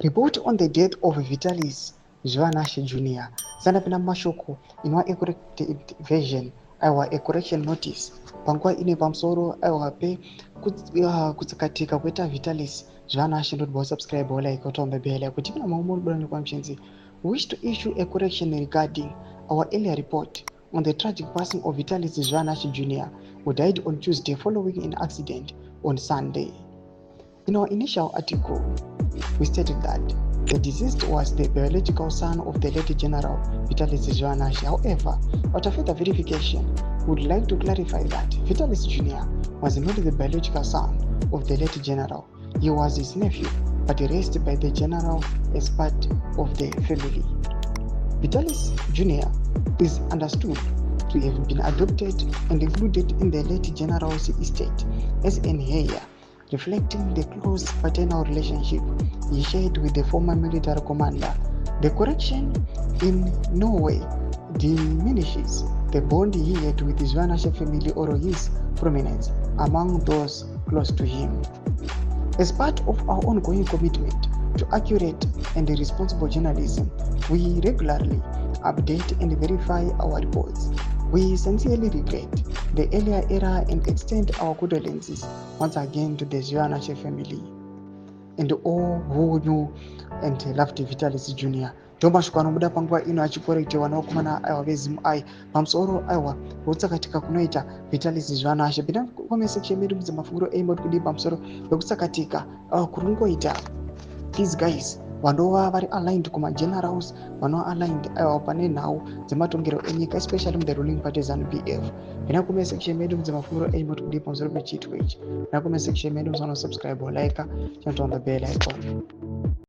Report on the death of Vitalis Zvanashe Jr. Sanapina mashoko inwa a corrected version aiwa a correction notice panguva ine pamusoro aiwa pe kutsakatika kweta Vitalis Zvanashe ndotbo subscribe like utombe bell kuti kana maumuri bwana kwa mchenzi. We wish to issue a correction regarding our earlier report on the tragic passing of Vitalis Zvanashe Jr. who died on Tuesday following an accident on Sunday. In our initial article, we stated that the deceased was the biological son of the late General Vitalis Zvanashe. However, after further verification, we would like to clarify that Vitalis Jr. was not the biological son of the late General. He was his nephew, but raised by the General as part of the family. Vitalis Jr. is understood to have been adopted and included in the late General's estate as an heir, reflecting the close paternal relationship he shared with the former military commander. The correction in no way diminishes the bond he had with the Zvanashe family or his prominence among those close to him. As part of our ongoing commitment to accurate and responsible journalism, we regularly update and verify our reports. We sincerely regret the earlier error and extend our condolences once again to the Zvanashe family and all who knew and loved Vitalis Jr. Tomashukano muda panguva ino achikorete wanaokumana aiwa vezimai pamusoro aiwa kutsakatika kunoita Vitalis Zvanashe. Pinda comment section medu muzamafunguro aimot kudi pamusoro pekutsakatika kurungoita these guys vanova vari aligned kuma generals vanova aligned aiwa pane nhau dzematongero enyika especially in the ruling party ZANU-PF. Pinda comment section medu muzamafunguro aimot kudi pamusoro pechiitwa ichi. Pinda comment section medu musano subscribe or like channel on the bell icon.